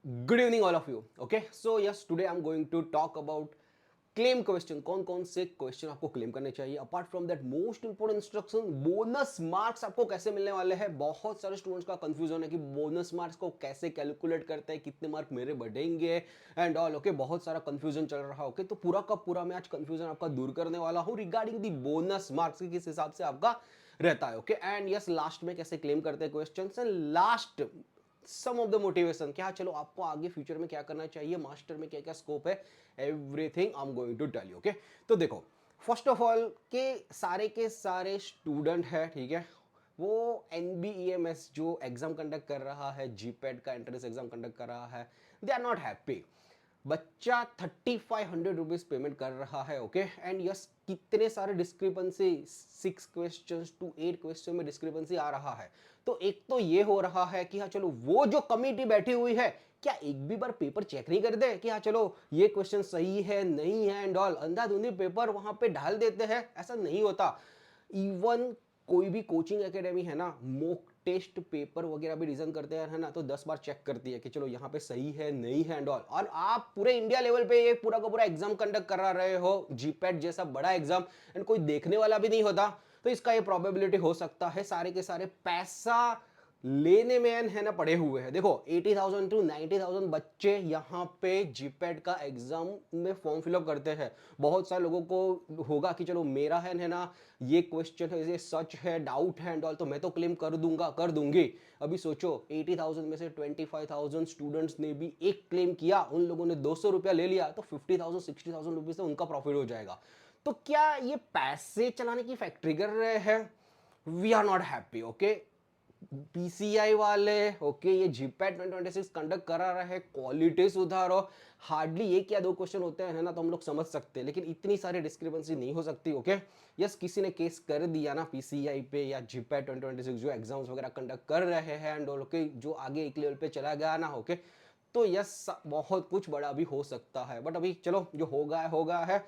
Good evening, all of you. Okay, so yes, today I'm going to talk about claim question. कौन कौन से question आपको claim करने चाहिए. Apart from that most important instruction, bonus marks आपको कैसे मिलने वाले हैं. बहुत सारे स्टूडेंट्स का कंफ्यूजन है कि बोनस मार्क्स को कैसे कैलकुलेट करते हैं, कितने मार्क मेरे बढ़ेंगे एंड ऑल. ओके, बहुत सारा कंफ्यूजन चल रहा है. ओके, तो पूरा का पूरा मैं आज कंफ्यूजन आपका दूर करने वाला हूँ रिगार्डिंग दी बोनस मार्क्स की किस हिसाब से आपका रहता है. ओके, एंड यस, लास्ट में कैसे क्लेम करते हैं question and last some of the motivation, क्या चलो आपको आगे फ्यूचर में क्या करना चाहिए, मास्टर में क्या क्या स्कोप है, everything I am going to tell you. Okay, तो देखो, फर्स्ट ऑफ ऑल के सारे स्टूडेंट है, ठीक है, वो NBEMS जो एग्जाम कंडक्ट कर रहा है, जीपैट का एंट्रेंस एग्जाम कंडक्ट कर रहा है, दे आर नॉट हैप्पी. बच्चा 3500 रुपीज पेमेंट कर रहा है. ओके, एंड यस, कितने सारे डिस्क्रिपेंसी, 6 क्वेश्चन to 8 क्वेश्चन में डिस्क्रिपेंसी आ रहा है. तो एक तो ये हो रहा है कि हाँ चलो, वो जो कमिटी बैठी हुई है, क्या एक भी बार पेपर चेक नहीं कर दे कि हाँ चलो ये क्वेश्चन सही है नहीं है एंड ऑल, अंधाधुंधी पेपर वहां पे डाल देते हैं. ऐसा नहीं होता. इवन कोई भी कोचिंग एकेडमी है ना, मॉक टेस्ट पेपर वगैरह भी डिजाइन करते हैं, है ना, तो 10 बार चेक करती है कि चलो यहाँ पे सही है नहीं है एंड ऑल. और आप पूरे इंडिया लेवल पे ये पूरा का पूरा एग्जाम कंडक्ट करा रहे हो, जीपैट जैसा बड़ा एग्जाम, एंड कोई देखने वाला भी नहीं होता, तो इसका ये प्रोबेबिलिटी हो सकता है सारे के सारे पैसा लेने में है ना पड़े हुए हैं. देखो, 80,000 to 90,000 बच्चे यहाँ पे जीपैट का एग्जाम में फॉर्म फिलअप करते हैं. बहुत सारे लोगों को होगा कि चलो मेरा है ना, ये क्वेश्चन है, ये सच है, डाउट है एंड ऑल, तो मैं तो क्लेम कर दूंगा, कर दूंगी. अभी सोचो, 80,000 में से 25,000 स्टूडेंट्स ने भी एक क्लेम किया, उन लोगों ने 200 रुपया ले लिया, तो 50,000 60,000 रुपीज से उनका प्रॉफिट हो जाएगा. तो क्या ये पैसे चलाने की फैक्ट्री कर रहे हैं? We are not happy. Okay, PCI वाले, ओके, ये जीपैट 2026 कंडक्ट करा रहे हैं, क्वालिटी सुधारो. हार्डली एक या दो क्वेश्चन होते हैं ना, तो हम लोग समझ सकते हैं, लेकिन इतनी सारी डिस्क्रिपेंसी नहीं हो सकती. ओके, यस, किसी ने केस कर दिया ना पीसीआई पे या जीपैट 2026 जो एग्जाम्स वगैरह कंडक्ट कर रहे हैं एंड ओके, जो आगे एक लेवल पे चला गया ना, ओके, तो यस, बहुत कुछ बड़ा भी हो सकता है. बट अभी चलो, जो होगा है.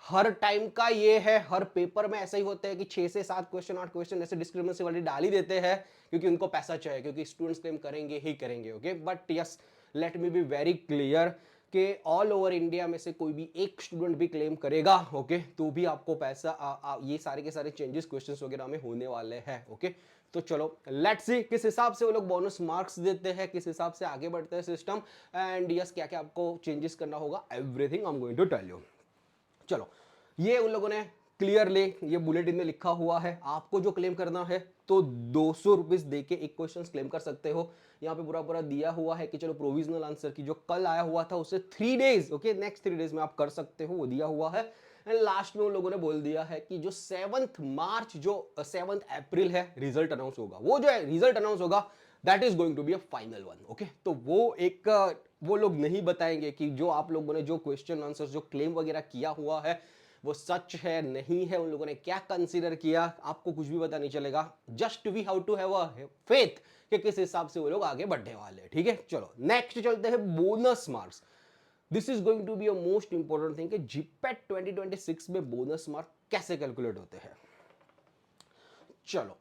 हर टाइम का ये है, हर पेपर में ऐसा ही होता है कि 6 से 7 क्वेश्चन 8 क्वेश्चन ऐसे डिस्क्रिमिनेशन वाले डाल ही देते हैं, क्योंकि उनको पैसा चाहिए, क्योंकि स्टूडेंट्स क्लेम करेंगे ही करेंगे. Okay, but yes, late me be very clear कि ऑल ओवर इंडिया में से कोई भी एक स्टूडेंट भी क्लेम करेगा, ओके, तो भी आपको पैसा ये सारे के सारे चेंजेस क्वेश्चंस वगैरह में होने वाले हैं. ओके, तो चलो लेट्स सी किस हिसाब से वो लोग बोनस मार्क्स देते हैं, किस हिसाब से आगे बढ़ते हैं सिस्टम, एंड यस, क्या क्या आपको चेंजेस करना होगा, everything I am going to tell you. चलो, ये उन लोगों ने क्लियरली ये बुलेटिन में लिखा हुआ है. आपको जो क्लेम करना है तो 200 रुपीज दे के एक क्वेश्चन क्लेम कर सकते हो. यहाँ पे पूरा पूरा दिया हुआ है कि चलो प्रोविजनल आंसर की जो कल आया हुआ था उसे 3 डेज, ओके, नेक्स्ट 3 डेज में आप कर सकते हो, वो दिया हुआ है. एंड लास्ट में उन लोगों ने बोल दिया है कि जो 7 मार्च, जो 7 अप्रैल है, रिजल्ट अनाउंस होगा. वो जो है रिजल्ट अनाउंस होगा, that is going to be a final one. Okay, तो वो एक वो लोग नहीं बताएंगे कि जो आप लोगों ने जो क्वेश्चन आंसर जो क्लेम वगैरह किया हुआ है वो सच है नहीं है, उन लोगों ने क्या कंसीडर किया, आपको कुछ भी पता नहीं चलेगा. Just we how to have a faith कि किस हिसाब से वो लोग आगे बढ़ने वाले हैं. ठीक है, चलो नेक्स्ट चलते हैं bonus marks. This is going to be a most important thing कि जीपैट 2026 में बोनस मार्क कैसे कैलकुलेट होते हैं. चलो,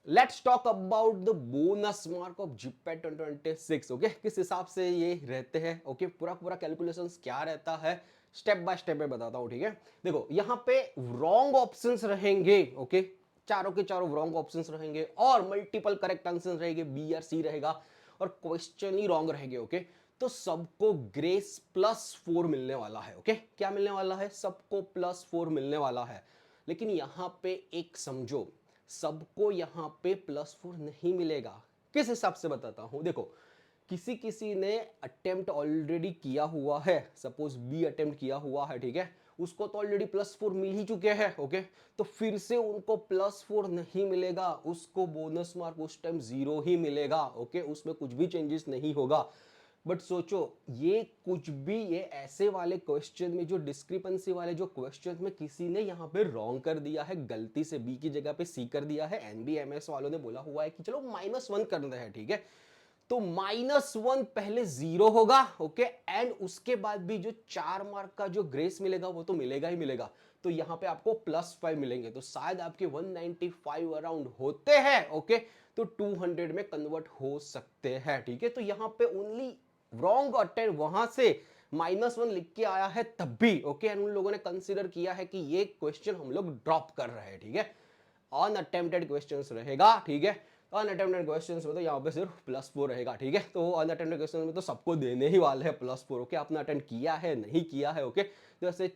let's talk about the bonus mark of GPAT 2026. Okay, किस हिसाब से ये रहते हैं, ओके, पूरा पूरा कैलकुलेशंस क्या रहता है, स्टेप बाय स्टेप में बताता हूं. ठीक है, देखो, यहां पे रॉन्ग ऑप्शंस रहेंगे. ओके, चारों के चारों रॉन्ग ऑप्शंस रहेंगे और मल्टीपल करेक्ट आंसर रहेंगे, बी और सी रहेगा, और क्वेश्चन ही रॉन्ग रहेंगे. ओके, तो सबको ग्रेस +4 मिलने वाला है. ओके, क्या मिलने वाला है, सबको +4 मिलने वाला है. लेकिन यहां पे एक समझो, सबको यहां पे +4 नहीं मिलेगा. किस हिसाब से बताता हूं, देखो, किसी किसी ने अटेम्प्ट ऑलरेडी किया हुआ है, सपोज बी अटेम्प्ट किया हुआ है, ठीक है, उसको तो ऑलरेडी +4 मिल ही चुके हैं. ओके, तो फिर से उनको +4 नहीं मिलेगा, उसको बोनस मार्क उस टाइम 0 ही मिलेगा. ओके, उसमें कुछ भी चेंजेस नहीं होगा. बट सोचो, ये कुछ भी, ये ऐसे वाले क्वेश्चन में, जो डिस्क्रिपेंसी वाले जो क्वेश्चन में किसी ने यहाँ पे रॉन्ग कर दिया है, गलती से बी की जगह पे सी कर दिया है, NBMS वालों ने बोला हुआ है कि चलो -1 करना है. ठीक है, तो -1 पहले 0 होगा. ओके, एंड उसके बाद भी जो 4 मार्क का जो ग्रेस मिलेगा वो तो मिलेगा ही मिलेगा. तो यहां पे आपको +5 मिलेंगे, तो शायद आपके 195 अराउंड होते हैं. ओके, तो 200 में कन्वर्ट हो सकते हैं. ठीक है, तो यहां पे ओनली रॉन्ग अटेम्प्ट वहां से -1 लिख के आया है तब भी ओके, उन लोगों ने कंसीडर किया है कि ये क्वेश्चन हम लोग ड्रॉप कर रहे हैं, ठीक है। अनअटेम्प्टेड क्वेश्चंस रहेगा, ठीक है। अनअटेम्प्टेड क्वेश्चंस में तो यहाँ पे सिर्फ +4 रहेगा, ठीक है। तो अनअटेम्प्टेड क्वेश्चन में तो सबको देने ही वाले हैं +4, ओके। आपने अटेंड किया है नहीं किया है, ओके। तो ऐसे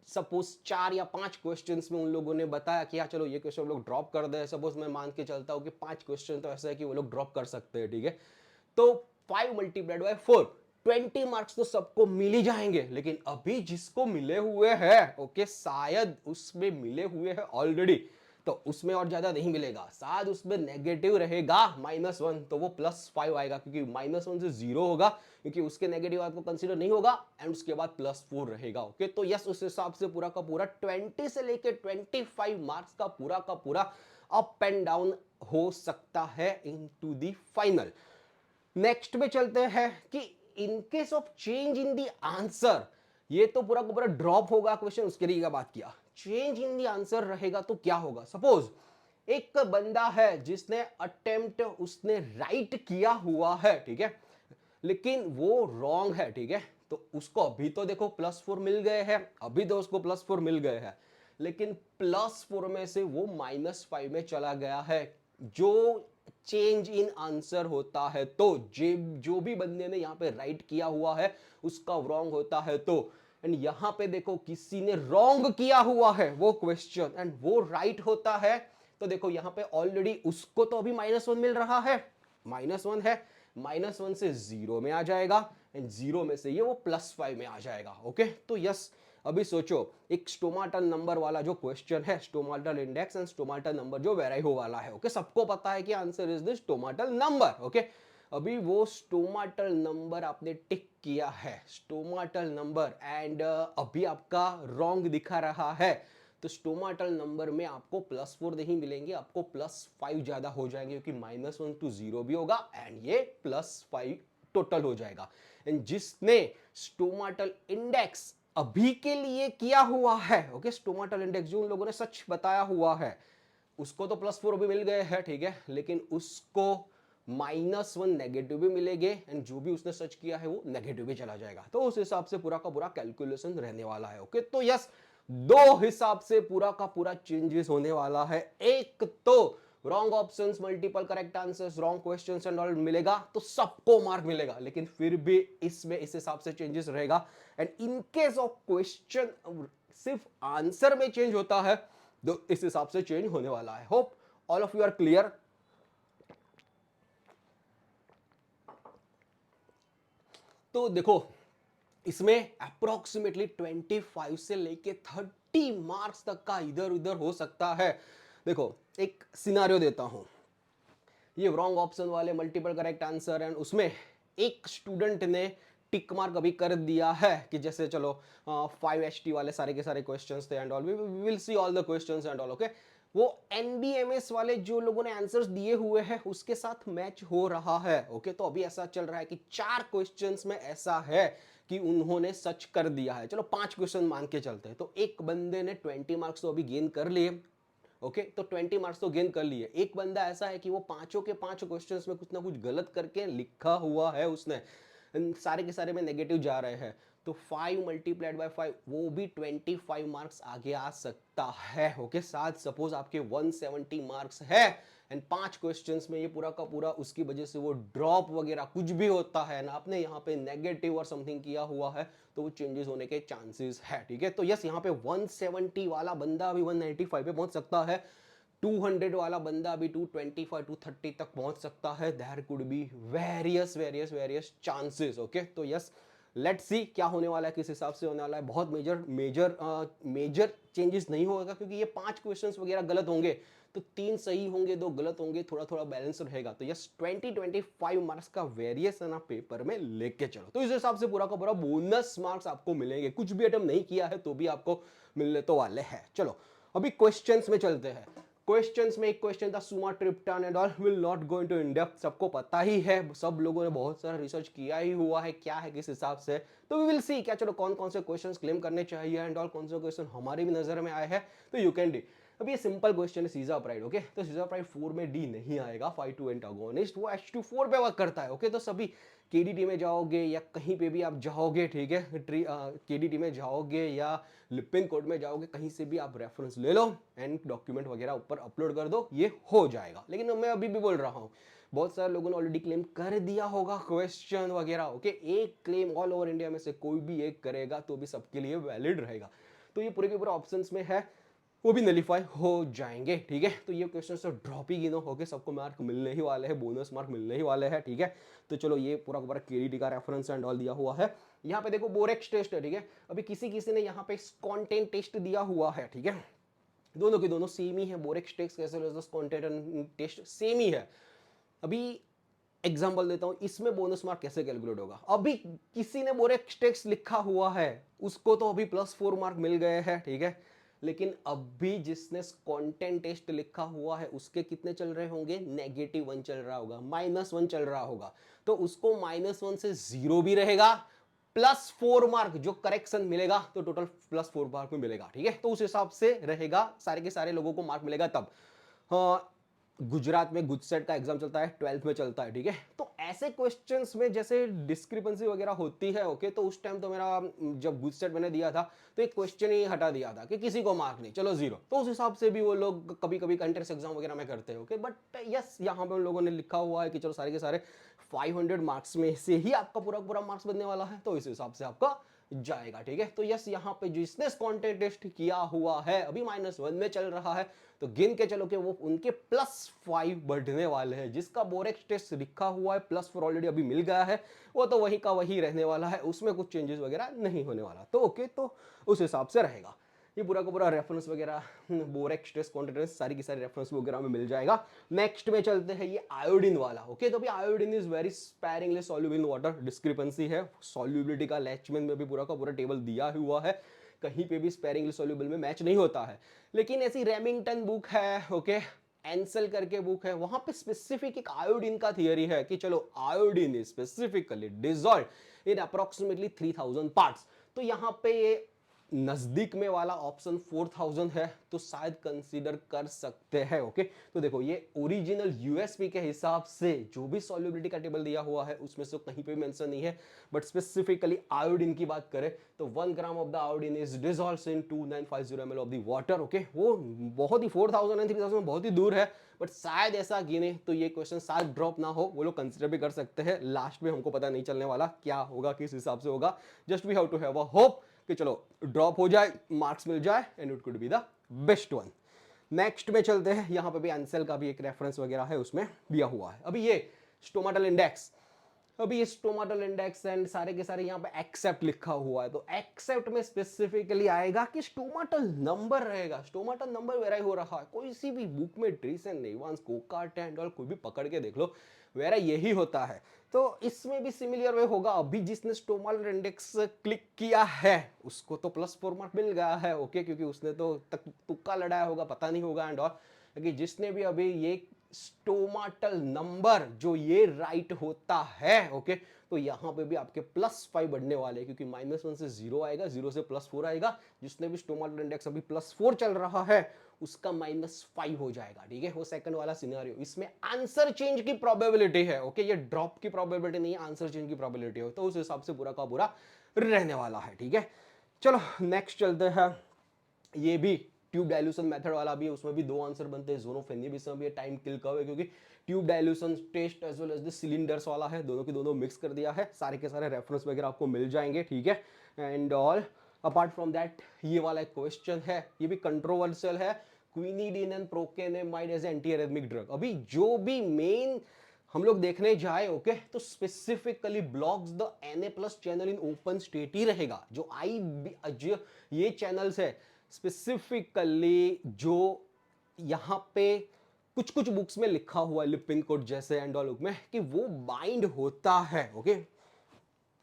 सपोज 4 या 5 क्वेश्चंस में उन लोगों ने बताया कि हाँ चलो ये क्वेश्चन लोग ड्रॉप कर दे, सपोज मैं मान के चलता हूँ कि 5 क्वेश्चन तो ऐसा है कि वो लोग ड्रॉप कर सकते हैं, ठीक है। तो 5 मल्टीप्लाइड बाय 4, 20 मार्क्स तो सबको मिल ही जाएंगे। लेकिन अभी जिसको मिले हुए हैं ओके, शायद उसमें मिले हुए हैं ऑलरेडी, तो उसमें और ज्यादा नहीं मिलेगा, शायद उसमें नेगेटिव रहेगा -1, तो वो +5 आएगा, क्योंकि -1 से 0 होगा, क्योंकि उसके नेगेटिव आपको कंसीडर नहीं होगा, एंड उसके बाद +4 रहेगा, ओके। तो यस, उस हिसाब से पूरा का पूरा 20 से लेके 25 मार्क्स का पूरा अप एंड डाउन हो सकता है इनटू द फाइनल। नेक्स्ट में चलते हैं कि in case of change in the answer, ये तो पूरा का पूरा ड्रॉप होगा क्वेश्चन, उसके लिए क्या बात किया। चेंज इन द आंसर रहेगा तो क्या होगा, सपोज एक बंदा है जिसने अटेम्प्ट उसने राइट किया हुआ है, ठीक है, लेकिन वो रॉन्ग है, ठीक है। तो उसको अभी तो देखो +4 मिल गए हैं, अभी तो उसको +4 मिल गए हैं, लेकिन +4 में से वो -5 में चला गया है। जो चेंज इन आंसर होता है, तो जो भी बंदे ने यहाँ पे राइट किया हुआ है उसका रॉन्ग होता है, तो एंड यहाँ पे देखो किसी ने रॉन्ग किया हुआ है वो क्वेश्चन एंड वो राइट होता है, तो देखो यहाँ पे ऑलरेडी उसको तो अभी -1 मिल रहा है, -1 है, -1 से 0 में आ जाएगा, एंड 0 में से ये वो +5 में आ जाएगा, ओके। तो यस, अभी सोचो एक स्टोमाटल नंबर वाला जो क्वेश्चन है, stomatal index and stomatal number जो वेराई हो वाला है, ओके, सबको पता है कि answer is the stomatal number, okay. अभी वो स्टोमाटल नंबर आपने टिक किया है, स्टोमाटल नंबर, एंड अभी आपका रॉन्ग दिखा रहा है, तो स्टोमाटल नंबर में आपको +4 नहीं मिलेंगे, आपको +5 ज्यादा हो जाएंगे, क्योंकि -1 to 0 भी होगा एंड ये +5 टोटल हो जाएगा। एंड जिसने स्टोमाटल इंडेक्स अभी के लिए किया हुआ है, ओके, स्टोमाटल इंडेक्स जो उन लोगों ने सच बताया हुआ है, उसको तो +4 भी मिल गए हैं, ठीक है, लेकिन उसको -1 नेगेटिव भी मिलेंगे, एंड जो भी उसने सच किया है वो नेगेटिव भी चला जाएगा। तो उस हिसाब से पूरा का पूरा कैलकुलेशन रहने वाला है, ओके। तो यस, दो हिसाब से पूरा का पूरा चेंजेस होने वाला है। एक तो wrong options, multiple correct answers, wrong questions and all मिलेगा तो सबको मार्क मिलेगा, लेकिन फिर भी इसमें इस हिसाब से चेंजेस रहेगा। And in case of question सिर्फ आंसर में चेंज होता है तो इस हिसाब से चेंज होने वाला है। Hope all of you are clear. तो देखो इसमें अप्रोक्सीमेटली 25 से लेके 30 मार्क्स तक का इधर उधर हो सकता है। देखो एक सिनारियो देता हूं, ये रॉन्ग ऑप्शन वाले मल्टीपल करेक्ट आंसर एंड उसमें एक स्टूडेंट ने टिक मार्क अभी कर दिया है कि जैसे चलो 5HT वाले सारे के सारे क्वेश्चंस थे and all, we will see all the questions and all, okay. वो NBMS वाले जो लोगों ने आंसर्स दिए हुए हैं उसके साथ मैच हो रहा है, ओके। तो अभी ऐसा चल रहा है कि 4 क्वेश्चंस में ऐसा है कि उन्होंने सच कर दिया है, चलो 5 क्वेश्चन मान के चलते हैं, तो एक बंदे ने 20 मार्क्स तो अभी गेन कर लिए, ओके। तो 20 मार्क्स तो गेन कर लिए। एक बंदा ऐसा है कि वो पांचों के पांचों क्वेश्चंस में कुछ ना कुछ गलत करके लिखा हुआ है उसने, सारे के सारे में नेगेटिव जा रहे हैं, तो 5 मल्टीप्लाइड बाय 5 वो भी 25 मार्क्स आगे आ सकता है, ओके। साथ सपोज आपके 170 मार्क्स है एंड 5 क्वेश्चंस में ये पूरा का पूरा उसकी वजह से वो ड्रॉप वगैरह कुछ भी होता है ना, आपने यहाँ पे नेगेटिव और समथिंग किया हुआ है तो वो चेंजेस होने के चांसेस है, ठीक है। तो यस, यहाँ पे 170 वाला बंदा अभी 195 पे पहुंच सकता है, 200 वाला बंदा अभी 225 230 तक पहुंच सकता है। There could be various chances, okay. तो यस, लेट्स सी क्या होने वाला है, किस हिसाब से होने वाला है। बहुत मेजर चेंजेस नहीं होगा, क्योंकि ये 5 क्वेश्चंस वगैरह गलत होंगे तो 3 सही होंगे 2 गलत होंगे, थोड़ा थोड़ा बैलेंस रहेगा। तो यस, 20-25 मार्क्स का वेरिएशन आप पेपर में लेके चलो, तो इस हिसाब से पूरा का पूरा बोनस मार्क्स आपको मिलेंगे। कुछ भी अटेम्प्ट नहीं किया है तो भी आपको मिलने तो वाले हैं। चलो अभी क्वेश्चंस में चलते हैं। क्वेश्चंस में एक क्वेश्चन था sumatriptan and all, will not go into in depth, सबको पता ही है, सब लोगों ने बहुत सारा रिसर्च किया ही हुआ है क्या है किस हिसाब से। तो वी विल सी क्या चलो कौन कौन से क्वेश्चंस क्लेम करने चाहिए एंड ऑल, कौन से क्वेश्चन हमारी भी नजर में आए हैं, तो यू कैन डी अब ये सिंपल क्वेश्चन है, सीज़ाप्राइड। ओके, तो सीज़ाप्राइड 4 में डी नहीं आएगा, 5-2 एंटागोनिस्ट, वो H2 4 पे वर्क करता है। ओके, तो सभी केडीटी में जाओगे या कहीं पे भी आप जाओगे, ठीक है, केडीटी में जाओगे या लिपिन कोड में जाओगे, कहीं से भी आप रेफरेंस ले लो एंड डॉक्यूमेंट वगैरह ऊपर अपलोड कर दो, ये हो जाएगा। लेकिन मैं अभी भी बोल रहा हूँ, बहुत सारे लोगों ने ऑलरेडी क्लेम कर दिया होगा क्वेश्चन वगैरह। ओके, एक क्लेम ऑल ओवर इंडिया में से कोई भी एक करेगा तो भी सबके लिए वैलिड रहेगा। तो ये पूरे के पूरे ऑप्शंस में है, वो भी नलीफाई हो जाएंगे, ठीक है। तो ये क्वेश्चन तो ड्रॉप ही गिनो होके सबको मार्क मिलने ही वाले हैं, बोनस मार्क मिलने ही वाले हैं, ठीक है। तो चलो ये पूरा पूरा केडीटी का रेफरेंस एंड ऑल दिया हुआ है। यहाँ पे देखो बोरेक्स टेस्ट है, ठीक है। अभी किसी किसी ने यहाँ पे कंटेंट टेस्ट दिया हुआ है, ठीक है। दोनों के दोनों सेम ही है, बोरेक्स टेस्ट कैसे कंटेंट टेस्ट सेम ही है। अभी एग्जाम्पल देता हूं, इसमें बोनस मार्क कैसे कैलकुलेट होगा। अभी किसी ने बोरेक्स टेस्ट लिखा हुआ है, उसको तो अभी +4 मार्क मिल गए हैं, ठीक है। लेकिन अभी जिसने कंटेंट टेस्ट लिखा हुआ है उसके कितने चल रहे होंगे, -1 चल रहा होगा, -1 चल रहा होगा, तो उसको -1 से 0 भी रहेगा, +4 मार्क जो करेक्शन मिलेगा, तो टोटल +4 मार्क में मिलेगा, ठीक है। तो उस हिसाब से रहेगा, सारे के सारे लोगों को मार्क मिलेगा तब। हाँ, गुजरात में गुजसेट का एग्जाम चलता है, 12th में चलता है, ठीक है। तो ऐसे क्वेश्चंस में जैसे डिस्क्रिपेंसी वगैरह होती है, ओके, तो उस टाइम तो मेरा जब गुजसेट मैंने दिया था तो एक क्वेश्चन ही हटा दिया था कि किसी को मार्क नहीं, चलो 0। तो उस हिसाब से भी वो लोग कभी कभी कंटेस्ट एग्जाम वगैरह में करते हैं, ओके। बट यस, यहाँ पे उन लोगों ने लिखा हुआ है कि चलो सारे के सारे 500 मार्क्स में से ही आपका पूरा पूरा मार्क्स बनने वाला है, तो इस हिसाब से आपका जाएगा, ठीक है। तो यस, यहाँ पे जिसने कंटेंट टेस्ट किया हुआ है अभी -1 में चल रहा है, तो गिन के चलो कि वो उनके +5 बढ़ने वाले हैं। जिसका बोरेक्स टेस्ट लिखा हुआ है +4 ऑलरेडी अभी मिल गया है, वो तो वही का वही रहने वाला है, उसमें कुछ चेंजेस वगैरह नहीं होने वाला। तो ओके, तो उस हिसाब से रहेगा। ये पूरा का पूरा रेफरेंस वगैरह, बोरेक्स टेस्ट कॉन्टेंट सारी की सारी रेफरेंस वगैरह में मिल जाएगा। नेक्स्ट में चलते हैं ये आयोडीन वाला। ओके, तो भी iodine is very sparingly soluble in water, discrepancy है सॉल्युबिलिटी का, लैचमैन में भी पूरा का पूरा टेबल दिया हुआ है, कहीं पे भी स्पैरिंगली सॉल्युबल में मैच नहीं होता है। लेकिन ऐसी रेमिंगटन बुक है, ओके, एंसल करके बुक है, वहां पे स्पेसिफिक एक आयोडीन का थियरी है कि चलो iodine is specifically dissolve in approximately 3000 parts. तो यहां पे ये नजदीक में वाला ऑप्शन 4000 है, तो शायद कंसीडर कर सकते हैं, ओके। तो देखो, ये ओरिजिनल यूएसपी के हिसाब से जो भी सॉल्युबिलिटी का टेबल दिया हुआ है उसमें से कहीं पे मेंशन नहीं है, बट स्पेसिफिकली आयोडीन की बात करें तो 1 gram of the iodine is dissolved in 2950 ml of the water. Okay, वो बहुत ही 4000 एंड 3000 बहुत ही दूर है, बट शायद ऐसा गिने तो ये क्वेश्चन शायद ड्रॉप ना हो, वो लोग कंसिडर भी कर सकते हैं। लास्ट में हमको पता नहीं चलने वाला क्या होगा, किस हिसाब से होगा, just we have to have a hope कि चलो ड्रॉप हो जाए, मार्क्स मिल जाए, and it could be the best one. Next में चलते हैं, यहां पे भी आंसर का भी एक रेफरेंस वगैरह है, उसमें दिया हुआ है। अभी ये स्टोमाटल इंडेक्स, अभी ये स्टोमाटल इंडेक्स एंड सारे के सारे यहाँ पे एक्सेप्ट लिखा हुआ है, तो एक्सेप्ट में स्पेसिफिकली आएगा कि स्टोमाटल नंबर रहेगा। स्टोमाटल नंबर वेराई हो रहा है, कोई सी भी बुक में ट्रीस एंड नेवांस, कोकार्ट एंड ऑल, कोई भी पकड़ के देख लो, वेरा यही होता है। तो इसमें भी सिमिलर वे होगा। अभी जिसने स्टोमाटल इंडेक्स क्लिक किया है उसको तो +4 मार्क मिल गया है, ओके, क्योंकि उसने तो तुक्का लड़ाया होगा, पता नहीं होगा एंड ऑल। लेकिन जिसने भी अभी ये स्टोमाटल नंबर जो ये राइट होता है, ओके, तो यहां पे भी आपके +5 बढ़ने वाले हैं, क्योंकि -1 से 0 आएगा, 0 से +4 आएगा। जिसने भी स्टोमाटल इंडेक्स अभी +4 चल रहा है उसका -5 हो जाएगा, ठीक है। वो सेकंड वाला सिनेरियो, इसमें आंसर चेंज की प्रोबेबिलिटी है, ओके, ये ड्रॉप की प्रोबेबिलिटी नहीं है, आंसर चेंज की प्रोबेबिलिटी हो, तो उस हिसाब से पूरा का पूरा रहने वाला है, ठीक है। चलो नेक्स्ट चलते हैं, ये भी ट्यूब डाइल्यूशन मेथड वाला भी है, उसमें भी 2 आंसर बनते हैं। जोनोफेनी भी समय टाइम किल कव है, क्योंकि tube dilution test as well as the cylinders वाला है, दोनों के दोनों मिक्स कर दिया है। सारे के सारे रेफरेंस वगैरह आपको मिल जाएंगे, ठीक है। And all apart from that, ये वाला एक क्वेश्चन है, ये भी कंट्रोवर्शियल है, quinidine and procainamide as anti arrhythmic drug. अभी जो भी मेन हम लोग देखने जाए, ओके, तो specifically blocks the Na+ channel in open state ही रहेगा। जो ये चैनल्स है स्पेसिफिकली, जो यहां पे कुछ कुछ बुक्स में लिखा हुआ है, लिपिन कोड जैसे एंड ऑल में, कि वो बाइंड होता है, ओके।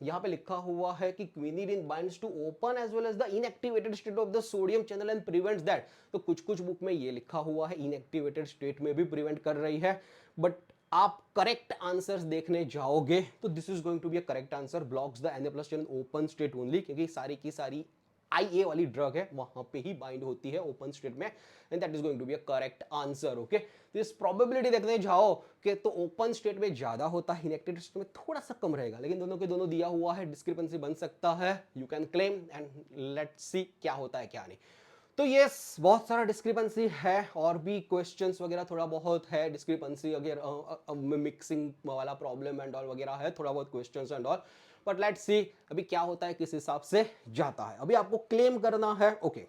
यहां पे लिखा हुआ है कि quinidine binds to open as well as the inactivated state of the sodium channel and prevents that. तो कुछ कुछ बुक में ये लिखा हुआ है इनएक्टिवेटेड स्टेट में भी प्रिवेंट कर रही है, बट आप करेक्ट आंसर्स देखने जाओगे तो this is going to be a correct answer, blocks the Na+ channel open state only, क्योंकि सारी की सारी IA वाली ड्रग है वहां पे ही बाइंड होती है ओपन स्टेट में, and that is going to be a correct answer. Okay, तो इस प्रोबेबिलिटी देखने जाओ कि तो ओपन स्टेट में ज्यादा होता है, इनएक्टिव स्टेट में थोड़ा सा कम रहेगा, लेकिन दोनों के दोनों दिया हुआ है, डिस्क्रिपेंसी बन सकता है, you can claim and let's see क्या होता है क्या नहीं। तो ये बहुत सारा डिस्क्रिपेंसी है, और भी क्वेश्चंस वगैरह थोड़ा बहुत है डिस्क्रिपेंसी, अगर मिक्सिंग वाला प्रॉब्लम एंड ऑल वगैरह है, थोड़ा बहुत questions and all, but let's see अभी क्या होता है, किस हिसाब से जाता है। अभी आपको क्लेम करना है। ओके,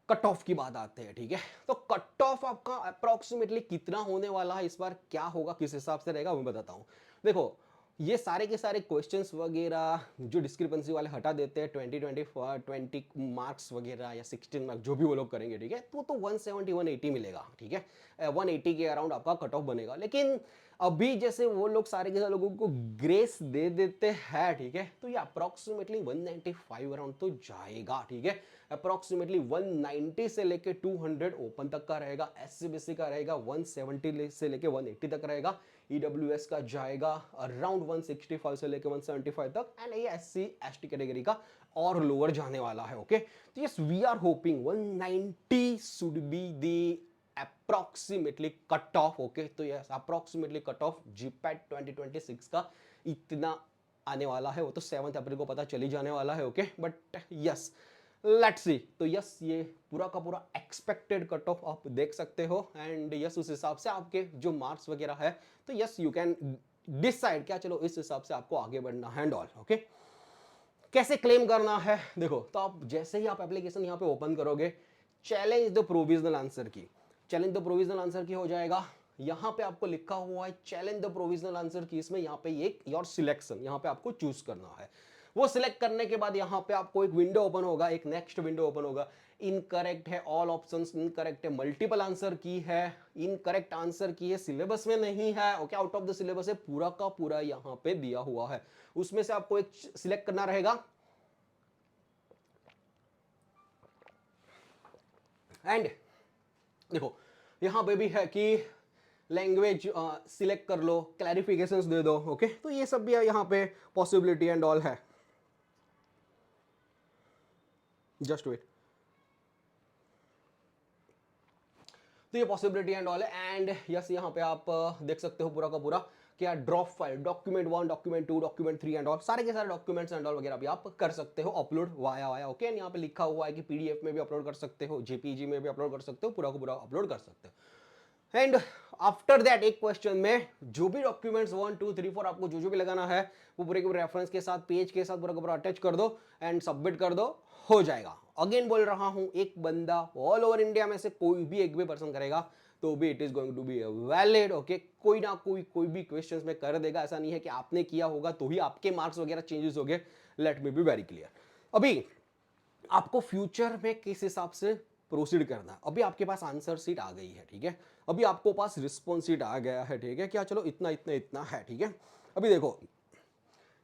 कट ऑफ की बात आते हैं, ठीक है। तो कट ऑफ आपका अप्रोक्सीमेटली कितना होने वाला है इस बार, क्या होगा, किस हिसाब से रहेगा, वो मैं बताता हूं। देखो, ये सारे के सारे क्वेश्चंस वगैरह जो डिस्क्रिपेंसी वाले हटा देते हैं, 20 मार्क्स वगैरह या 16 मार्क्स जो भी वो लोग करेंगे, ठीक है, तो 170 180 मिलेगा, ठीक है, 180 के अराउंड आपका कट ऑफ बनेगा। लेकिन अभी जैसे वो लोग सारे के सारे लोगों को ग्रेस दे देते हैं, ठीक है, तो ये अप्रोक्सीमेटली 195 अराउंड तो जाएगा, ठीक है, अप्रोक्सीमेटली 190 से लेके 200 ओपन तक का रहेगा, एससीबीसी का रहेगा 170 से लेके 180 तक रहेगा, ईडब्ल्यूएस का जाएगा अराउंड 165 से लेके 175 तक, एंड ये एससी एसटी कैटेगरी का और लोअर जाने वाला है। ओके, तो yes we are hoping 190 should be the approximately cut off. Okay, तो yes approximately cut off GPAT 2026 का इतना आने वाला है, वो तो 7 अप्रैल को पता चली जाने वाला है। ओके, बट यस लेट्स सी, तो यस ये पूरा का पूरा एक्सपेक्टेड कट ऑफ आप देख सकते हो, एंड यस उस हिसाब से आपके जो मार्क्स वगैरह है, तो यस यू कैन डिसाइड क्या चलो इस हिसाब से आपको आगे बढ़ना है एंड ऑल। ओके, कैसे क्लेम करना है, देखो, तो आप जैसे ही आप एप्लीकेशन यहाँ पे ओपन करोगे, चैलेंज द प्रोविजनल आंसर की, चैलेंज द प्रोविजनल आंसर की हो जाएगा, यहाँ पे आपको लिखा हुआ है चैलेंज द प्रोविजनल आंसर की, इसमें यहाँ पे एक योर सिलेक्शन यहाँ पे आपको चूज करना है। वो सिलेक्ट करने के बाद यहाँ पे आपको एक विंडो ओपन होगा, एक नेक्स्ट विंडो ओपन होगा, इनकरेक्ट है ऑल ऑप्शंस, इनकरेक्ट है मल्टीपल आंसर की है, इनकरेक्ट आंसर की है सिलेबस में नहीं है, okay, out of the syllabus है, पूरा का पूरा यहाँ पे दिया हुआ है, उसमें से आपको एक सिलेक्ट करना रहेगा, एंड देखो यहां पे भी है कि लैंग्वेज सिलेक्ट कर लो, क्लैरिफिकेशंस दे दो। ओके, तो ये सब भी यहां पे पॉसिबिलिटी एंड ऑल है, जस्ट वेट, तो ये पॉसिबिलिटी एंड ऑल है, एंड यस यहाँ पे आप देख सकते हो पूरा का पूरा क्या drop file, document 1, document 2, document 3 and all, सारे के सारे डॉक्यूमेंट्स एंड ऑल वगैरह भी आप कर सकते हो अपलोड वाया। ओके, एंड यहाँ पे लिखा हुआ है कि पीडीएफ में भी अपलोड कर सकते हो, जेपीजी में भी अपलोड कर सकते हो, पूरा का पूरा अपलोड कर सकते हो। एंड आफ्टर दैट एक क्वेश्चन में जो भी डॉक्यूमेंट्स 1 2 3 4 आपको जो भी लगाना है वो पूरे के पूरे रेफरेंस के साथ, पेज के साथ पूरा का पूरा अटैच कर दो एंड सबमिट कर दो, हो जाएगा। अगेन बोल रहा हूं, एक बंदा ऑल ओवर इंडिया में से कोई भी एक भी पर्सन करेगा तो भी it is going to be valid. Okay, कोई ना कोई भी क्वेश्चंस में कर देगा, ऐसा नहीं है कि आपने किया होगा तो ही आपके मार्क्स वगैरह चेंजेस हो गए, late me be very clear. अभी आपको फ्यूचर में किस हिसाब से प्रोसीड करना है, अभी आपके पास आंसर सीट आ गई है, ठीक है, अभी आपको पास रिस्पॉन्स सीट आ गया है, ठीक है, क्या चलो इतना इतना इतना है, ठीक है। अभी देखो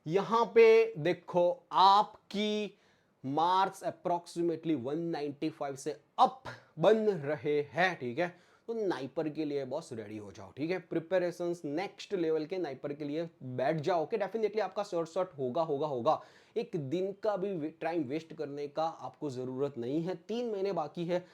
यहां पे देखो आपकी मार्क्स अप्रोक्सीमेटली 195 से अप बन रहे हैं, ठीक है, तो नाइपर के लिए बॉस रेडी हो जाओ, ठीक है, प्रिपरेशंस नेक्स्ट लेवल के नाइपर के लिए बैठ जाओ। ओके, डेफिनेटली आपका शॉर्ट होगा, एक दिन का भी टाइम वेस्ट करने का आपको जरूरत नहीं है, 3 महीने बाकी है,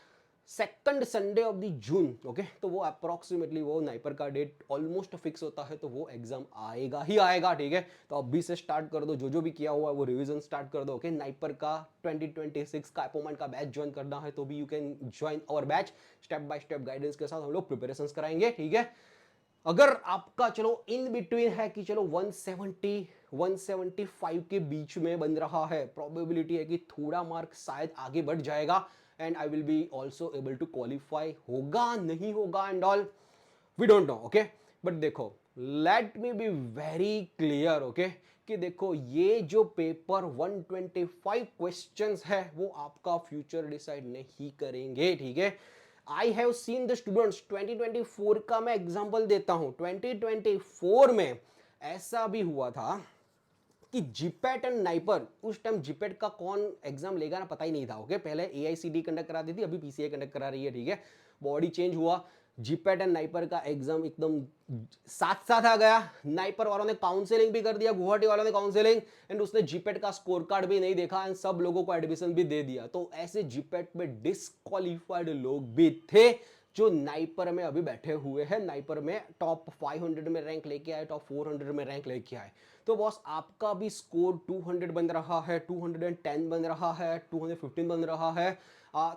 second Sunday off the June. Okay, तो वो अप्रोक्सीमेटली वो नाइपर का डेट ऑलमोस्ट फिक्स होता है, तो वो एग्जाम आएगा ही आएगा, ठीक है, तो अभी से स्टार्ट कर दो, जो भी किया हुआ है वो रिवीजन स्टार्ट कर दो। ओके, नाइपर का 2026 का अपोमेंट का बैच ज्वाइन करना है तो भी you can join our batch, step by step guidance के साथ हम लोग प्रिपरेशंस कराएंगे, ठीक है। अगर आपका चलो इन बिटवीन है कि चलो 170 175 के बीच में बन रहा है, प्रोबेबिलिटी है कि थोड़ा मार्क शायद आगे बढ़ जाएगा and I will be also able to qualify, होगा नहीं होगा and all we don't know. Okay, but देखो let me be very clear, okay, कि देखो ये जो पेपर 125 क्वेश्चंस है वो आपका फ्यूचर डिसाइड नहीं करेंगे, ठीक है। I have seen the students, 2024 का मैं एग्जांपल देता हूं, 2024 में ऐसा भी हुआ था कि जीपैट एंड नाइपर, उस टाइम जीपैट का कौन एग्जाम लेगा ना पता ही नहीं था। ओके, पहले एआईसीडी कंडक्ट करा दी थी, अभी पीसीआई कंडक्ट करा रही है, ठीक है, बॉडी चेंज हुआ, जीपेट एंड नाइपर का एग्जाम एकदम साथ साथ आ गया। नाइपर वालों ने काउंसलिंग भी कर दिया, गुवाहाटी वालों ने काउंसलिंग, एंड उसने जीपेट का स्कोर कार्ड भी नहीं देखा एंड सब लोगों को एडमिशन भी दे दिया। तो ऐसे जीपेट में डिस्क्वालिफाइड लोग भी थे जो नाइपर में अभी बैठे हुए हैं, नाइपर में टॉप 500 में रैंक लेके आए, टॉप 400 में रैंक लेके आए। तो बॉस आपका भी स्कोर 200 बन रहा है, 210 बन रहा है, 215 बन रहा है।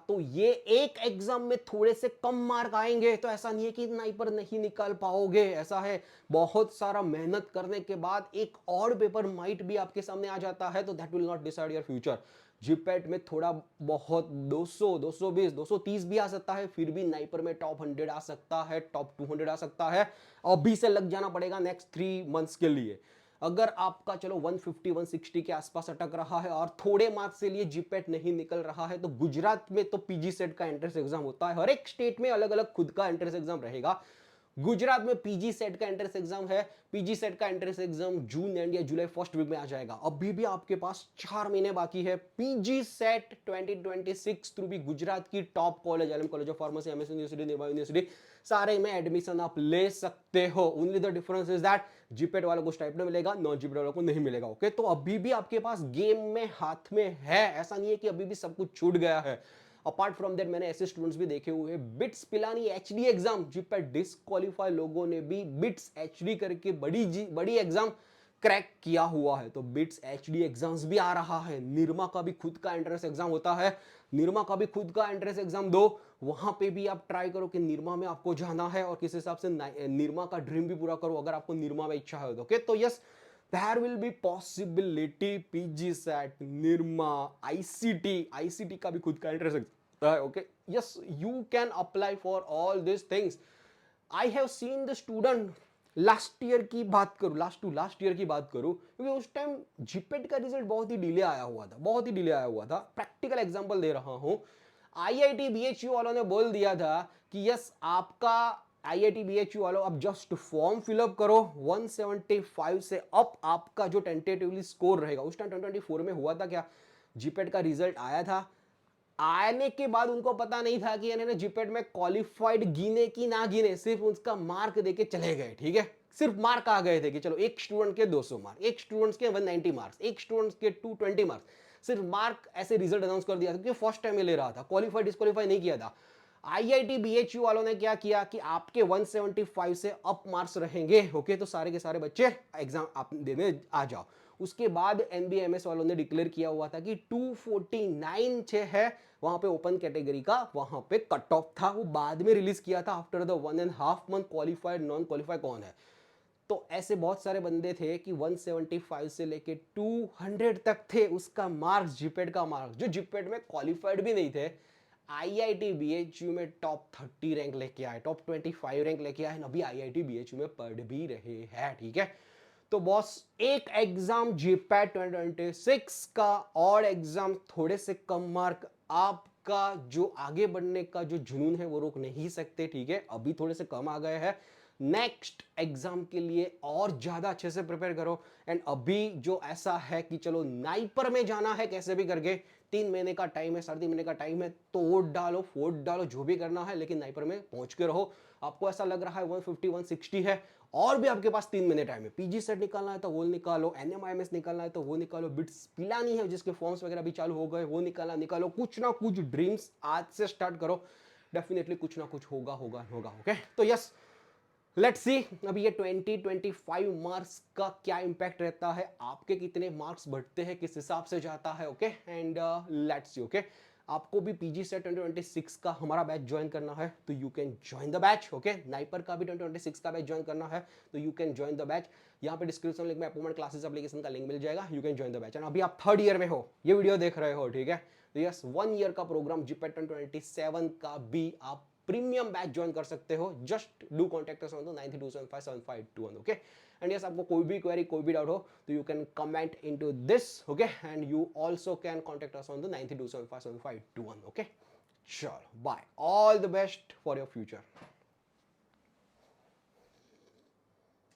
तो ये एक एग्जाम में थोड़े से कम मार्क आएंगे तो ऐसा नहीं है कि नाइपर नहीं निकाल पाओगे, ऐसा है बहुत सारा मेहनत करने के बाद एक और पेपर माइट भी आपके सामने आ जाता है, तो that will not decide your future. GPAT में थोड़ा बहुत 200, 220, 230 भी आ सकता है, फिर भी नाइपर में टॉप 100 आ सकता है, टॉप 200 आ सकता है। अभी से लग जाना पड़ेगा नेक्स्ट 3 मंथ्स के लिए। अगर आपका चलो 150 160 के आसपास अटक रहा है और थोड़े मार्क्स के लिए जीपेट नहीं निकल रहा है, तो गुजरात में तो पीजी सेट का एंट्रेंस एग्जाम होता है, हर एक स्टेट में अलग अलग खुद का एंट्रेंस एग्जाम रहेगा। गुजरात में पीजी सेट का एंट्रेंस एग्जाम है, पीजी सेट का एंट्रेंस एग्जाम जून एंड या जुलाई फर्स्ट वीक में आ जाएगा। अभी भी आपके पास 4 महीने बाकी है। पीजी सेट 2026 थ्रू भी गुजरात की top college, LM college of pharmacy, MS university, Nirma university, सारे में एडमिशन आप ले सकते हो। Only the difference is that GPAT वालों को स्टाइपेंड मिलेगा, नॉन जीपेट वालों को नहीं मिलेगा। ओके, तो अभी भी आपके पास गेम में हाथ में है, ऐसा नहीं है कि अभी भी सब कुछ छूट गया है। अपार्ट फ्रॉम दैट मैंने ऐसे स्टूडेंट्स भी देखे हुए हैं, bits Pilani HD exam GPAT disqualify लोगों ने भी बिट्स एचडी करके बड़ी एग्जाम क्रैक किया हुआ है। तो बिट्स एचडी एग्जाम्स भी आ रहा है, निरमा का भी खुद का एंट्रेंस एग्जाम होता है, निरमा का भी खुद का एंट्रेंस एग्जाम दो, वहां पे भी आप ट्राई करो कि निरमा में आपको जाना है और किस हिसाब से निरमा का ड्रीम भी पूरा करो अगर आपको निरमा में इच्छा है तो। ओके, तो yes, there will be possibility PG set, Nirma, ICT का भी खुद का एंट्रेंस है। Okay, yes, you can apply for all this things. I have seen the student, last year की बात करूं, लास्ट ईयर की बात करूं, क्योंकि उस टाइम जीपेट का रिजल्ट बहुत ही डिले आया हुआ था, बहुत ही डिले आया हुआ था। प्रैक्टिकल एग्जांपल दे रहा हूं, आईआईटी बीएचयू वालों ने बोल दिया था कि यस आपका आईआईटी बीएचयू वालों आप जस्ट फॉर्म फिलअप करो, 175 से अप आपका जो टेंटेटिवली स्कोर रहेगा। उस टाइम 2024 में हुआ था क्या, जीपेट का रिजल्ट आया था, आने के बाद उनको पता नहीं था कि इन्होंने जीपेट में क्वालिफाइड गिने कि ना गिने, सिर्फ उसका मार्क देके चले गए। ठीक है, सिर्फ मार्क आ गए थे कि चलो एक स्टूडेंट के 200 मार्क्स, एक स्टूडेंट के 190 मार्क्स, एक स्टूडेंट के 220 मार्क्स, सिर्फ मार्क ऐसे रिजल्ट अनाउंस कर दिया था क्योंकि फर्स्ट टाइम में ले रहा था, क्वालिफाई डिस्क्वालीफाई नहीं किया था। आईआईटी बीएचयू वालों ने क्या किया कि आपके 175 से अप मार्क्स रहेंगे। ओके, तो सारे के सारे बच्चे एग्जाम आप देने आ जाओ। उसके बाद एनबीएमएस वालों ने डिक्लेयर किया हुआ था कि 249 है वहां पे ओपन कैटेगरी का, वहां पे कट ऑफ था, वो बाद में रिलीज किया था after the 1.5 month qualified non qualified कौन है। तो ऐसे बहुत सारे बंदे थे कि 175 से लेके 200 तक थे उसका मार्क्स, जीपेट का मार्क्स, जो जीपेट में क्वालिफाइड भी नहीं थे, आईआईटी बीएचयू में टॉप 30 रैंक लेके आए, टॉप 25 रैंक लेके आए, अभी आईआईटी बीएचयू में पढ़ भी रहे हैं। ठीक है, तो बॉस एक एग्जाम जीपैट 2026 का और एग्जाम थोड़े से कम मार्क, आपका जो आगे बढ़ने का जो जुनून है वो रोक नहीं सकते। ठीक है, अभी थोड़े से कम आ गए हैं, नेक्स्ट एग्जाम के लिए और ज्यादा अच्छे से प्रिपेयर करो। एंड अभी जो ऐसा है कि चलो नाइपर में जाना है कैसे भी करके, 3 महीने का टाइम है, 3.5 महीने का टाइम है, तोड़ डालो फोड़ डालो जो भी करना है, लेकिन नाइपर में पहुंच के रहो। आपको ऐसा लग रहा है 150 160 है, और भी आपके पास 3 महीने टाइम है। पीजी सेट निकालना है तो वो निकालो, एनएमआईएमएस निकालना है तो वो निकालो, बिट्स पिलानी है जिसके फॉर्म्स वगैरह भी चालू हो गए वो निकालना, निकालो, कुछ ना कुछ ड्रीम्स आज से स्टार्ट करो, डेफिनेटली कुछ ना कुछ होगा होगा होगा। ओके, तो यस, लेट्स सी अभी ये 2025 मार्क्स का क्या इंपैक्ट रहता है, आपके कितने मार्क्स बढ़ते हैं, किस हिसाब से जाता है। Okay, and let's see. Okay, आपको भी पीजी सेट 2026 का हमारा बैच ज्वाइन करना है तो you can join the batch. Okay, NIPER का भी 2026 का बैच ज्वाइन करना है तो you can join the batch. यहाँ पे डिस्क्रिप्शन लिंक में अपोमेंट क्लासेस एप्लीकेशन का लिंक मिल जाएगा, you can join the batch. And अभी आप 3rd ईयर में हो, ये वीडियो देख रहे हो, ठीक है, तो यस 1 ईयर का प्रोग्राम जीपेट 2027 का भी आप प्रीमियम बैच ज्वाइन कर सकते हो। Just do contact us on the 93275752 okay. And yes, आपको कोई भी क्वेरी कोई भी डाउट हो तो you can comment into this. Okay, and you also can contact us on the 93275752 okay. चलो bye, all the best for your future.